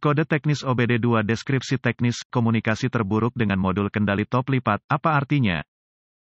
Kode teknis OBD2 deskripsi teknis, komunikasi terburuk dengan modul kendali top lipat, apa artinya?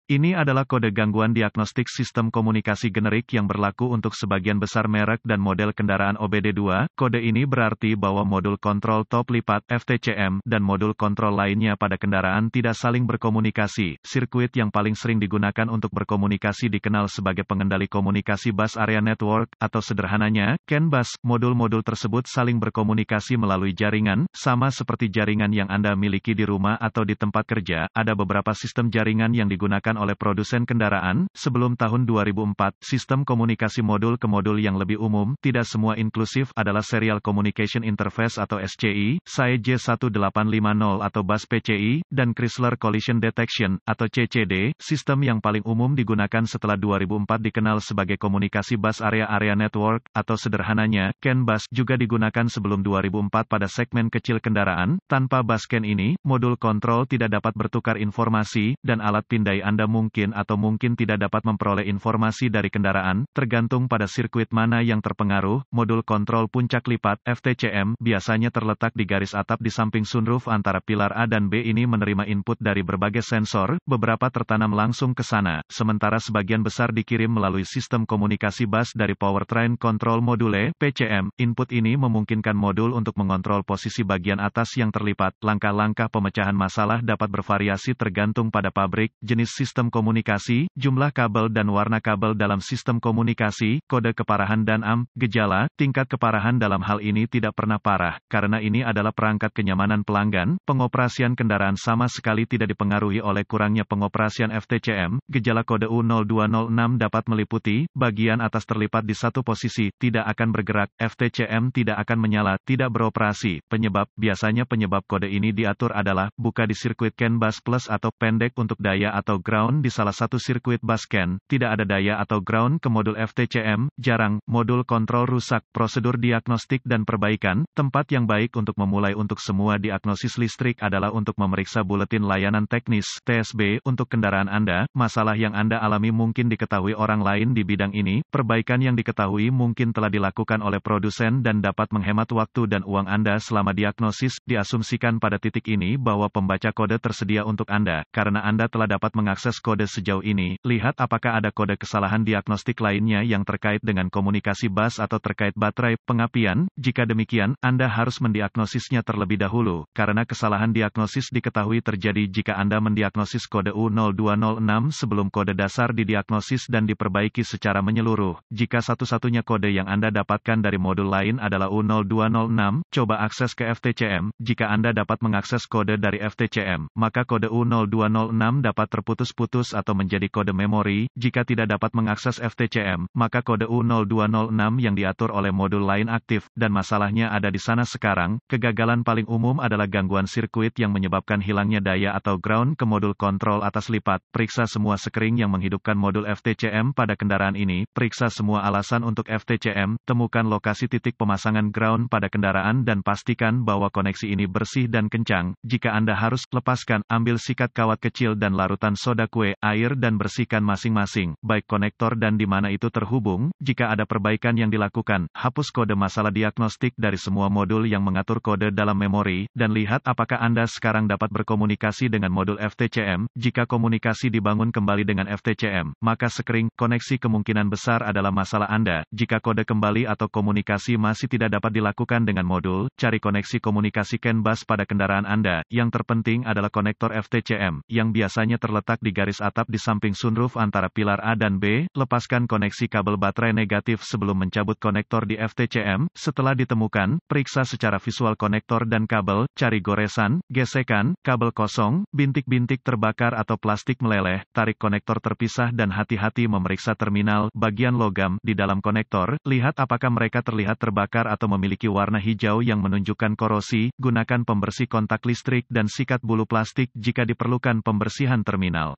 Ini adalah kode gangguan diagnostik sistem komunikasi generik yang berlaku untuk sebagian besar merek dan model kendaraan OBD2. Kode ini berarti bahwa modul kontrol top lipat (FTCM) dan modul kontrol lainnya pada kendaraan tidak saling berkomunikasi. Sirkuit yang paling sering digunakan untuk berkomunikasi dikenal sebagai pengendali komunikasi bus area network, atau sederhananya, CAN bus. Modul-modul tersebut saling berkomunikasi melalui jaringan, sama seperti jaringan yang Anda miliki di rumah atau di tempat kerja. Ada beberapa sistem jaringan yang digunakan oleh produsen kendaraan. Sebelum tahun 2004, sistem komunikasi modul ke modul yang lebih umum, tidak semua inklusif, adalah Serial Communication Interface atau SCI, SAE J1850 atau bus PCI, dan Chrysler Collision Detection, atau CCD. Sistem yang paling umum digunakan setelah 2004 dikenal sebagai komunikasi bus area network, atau sederhananya, CAN bus, juga digunakan sebelum 2004 pada segmen kecil kendaraan. Tanpa bus CAN ini, modul kontrol tidak dapat bertukar informasi, dan alat pindai Anda mungkin atau mungkin tidak dapat memperoleh informasi dari kendaraan, tergantung pada sirkuit mana yang terpengaruh. Modul kontrol puncak lipat (FTCM) biasanya terletak di garis atap di samping sunroof antara pilar A dan B. Ini menerima input dari berbagai sensor, beberapa tertanam langsung ke sana, sementara sebagian besar dikirim melalui sistem komunikasi bus dari Powertrain Control Module (PCM). Input ini memungkinkan modul untuk mengontrol posisi bagian atas yang terlipat. Langkah-langkah pemecahan masalah dapat bervariasi tergantung pada pabrik, jenis sistem komunikasi, jumlah kabel dan warna kabel dalam sistem komunikasi, kode keparahan dan gejala. Tingkat keparahan dalam hal ini tidak pernah parah, karena ini adalah perangkat kenyamanan pelanggan. Pengoperasian kendaraan sama sekali tidak dipengaruhi oleh kurangnya pengoperasian FTCM. Gejala kode U0206 dapat meliputi, bagian atas terlipat di satu posisi, tidak akan bergerak, FTCM tidak akan menyala, tidak beroperasi. Penyebab, biasanya penyebab kode ini diatur adalah, buka di sirkuit CAN bus plus atau pendek untuk daya atau ground di salah satu sirkuit bus CAN, tidak ada daya atau ground ke modul FTCM, jarang, modul kontrol rusak, prosedur diagnostik dan perbaikan. Tempat yang baik untuk memulai untuk semua diagnosis listrik adalah untuk memeriksa buletin layanan teknis (TSB) untuk kendaraan Anda. Masalah yang Anda alami mungkin diketahui orang lain di bidang ini. Perbaikan yang diketahui mungkin telah dilakukan oleh produsen dan dapat menghemat waktu dan uang Anda selama diagnosis. Diasumsikan pada titik ini bahwa pembaca kode tersedia untuk Anda, karena Anda telah dapat mengakses kode sejauh ini. Lihat apakah ada kode kesalahan diagnostik lainnya yang terkait dengan komunikasi bus atau terkait baterai pengapian. Jika demikian, Anda harus mendiagnosisnya terlebih dahulu, karena kesalahan diagnosis diketahui terjadi jika Anda mendiagnosis kode U0206 sebelum kode dasar didiagnosis dan diperbaiki secara menyeluruh. Jika satu-satunya kode yang Anda dapatkan dari modul lain adalah U0206, coba akses ke FTCM. Jika Anda dapat mengakses kode dari FTCM, maka kode U0206 dapat terputus-putus atau menjadi kode memori. Jika tidak dapat mengakses FTCM, maka kode U0206 yang diatur oleh modul lain aktif, dan masalahnya ada di sana sekarang. Kegagalan paling umum adalah gangguan sirkuit yang menyebabkan hilangnya daya atau ground ke modul kontrol atas lipat. Periksa semua sekring yang menghidupkan modul FTCM pada kendaraan ini. Periksa semua alasan untuk FTCM. Temukan lokasi titik pemasangan ground pada kendaraan dan pastikan bahwa koneksi ini bersih dan kencang. Jika Anda harus, lepaskan, ambil sikat kawat kecil dan larutan soda kue, air dan bersihkan masing-masing, baik konektor dan di mana itu terhubung. Jika ada perbaikan yang dilakukan, hapus kode masalah diagnostik dari semua modul yang mengatur kode dalam memori, dan lihat apakah Anda sekarang dapat berkomunikasi dengan modul FTCM. Jika komunikasi dibangun kembali dengan FTCM, maka sekring koneksi kemungkinan besar adalah masalah Anda. Jika kode kembali atau komunikasi masih tidak dapat dilakukan dengan modul, cari koneksi komunikasi CAN bus pada kendaraan Anda. Yang terpenting adalah konektor FTCM, yang biasanya terletak di garis atap di samping sunroof antara pilar A dan B. Lepaskan koneksi kabel baterai negatif sebelum mencabut konektor di FTCM. Setelah ditemukan, periksa secara visual konektor dan kabel, cari goresan, gesekan, kabel kosong, bintik-bintik terbakar atau plastik meleleh, tarik konektor terpisah dan hati-hati memeriksa terminal, bagian logam, di dalam konektor. Lihat apakah mereka terlihat terbakar atau memiliki warna hijau yang menunjukkan korosi. Gunakan pembersih kontak listrik dan sikat bulu plastik jika diperlukan pembersihan terminal.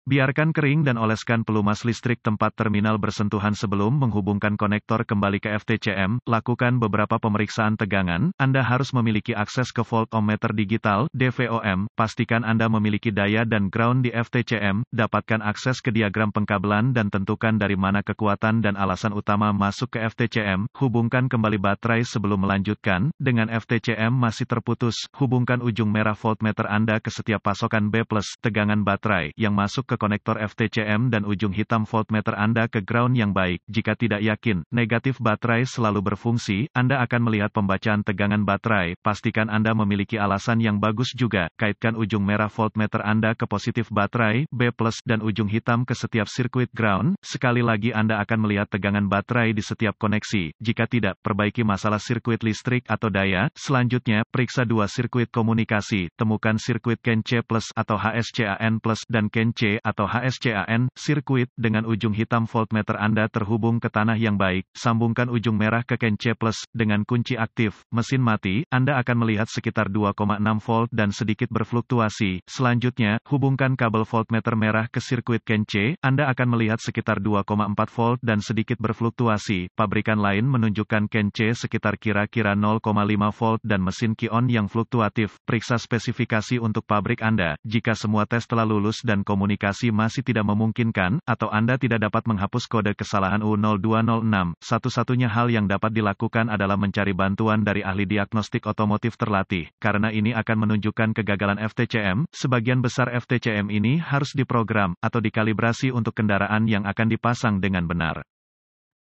Biarkan kering dan oleskan pelumas listrik tempat terminal bersentuhan sebelum menghubungkan konektor kembali ke FTCM. Lakukan beberapa pemeriksaan tegangan. Anda harus memiliki akses ke voltmeter digital (DVOM). Pastikan Anda memiliki daya dan ground di FTCM. Dapatkan akses ke diagram pengkabelan dan tentukan dari mana kekuatan dan alasan utama masuk ke FTCM. Hubungkan kembali baterai sebelum melanjutkan. Dengan FTCM masih terputus, hubungkan ujung merah voltmeter Anda ke setiap pasokan B+ tegangan baterai yang masuk ke konektor FTCM dan ujung hitam voltmeter Anda ke ground yang baik. Jika tidak yakin, negatif baterai selalu berfungsi, Anda akan melihat pembacaan tegangan baterai. Pastikan Anda memiliki alasan yang bagus juga. Kaitkan ujung merah voltmeter Anda ke positif baterai, B+, dan ujung hitam ke setiap sirkuit ground. Sekali lagi Anda akan melihat tegangan baterai di setiap koneksi. Jika tidak, perbaiki masalah sirkuit listrik atau daya. Selanjutnya, periksa dua sirkuit komunikasi. Temukan sirkuit CAN C+ atau HSCAN+ dan CAN C atau HSCAN, sirkuit dengan ujung hitam voltmeter Anda terhubung ke tanah yang baik. Sambungkan ujung merah ke CAN C+ dengan kunci aktif. Mesin mati, Anda akan melihat sekitar 2,6 volt dan sedikit berfluktuasi. Selanjutnya, hubungkan kabel voltmeter merah ke sirkuit CAN C. Anda akan melihat sekitar 2,4 volt dan sedikit berfluktuasi. Pabrikan lain menunjukkan CAN C sekitar kira-kira 0,5 volt dan mesin Ki-on yang fluktuatif. Periksa spesifikasi untuk pabrik Anda. Jika semua tes telah lulus dan komunikasi masih tidak memungkinkan, atau Anda tidak dapat menghapus kode kesalahan U0206, satu-satunya hal yang dapat dilakukan adalah mencari bantuan dari ahli diagnostik otomotif terlatih. Karena ini akan menunjukkan kegagalan FTCM, sebagian besar FTCM ini harus diprogram atau dikalibrasi untuk kendaraan yang akan dipasang dengan benar.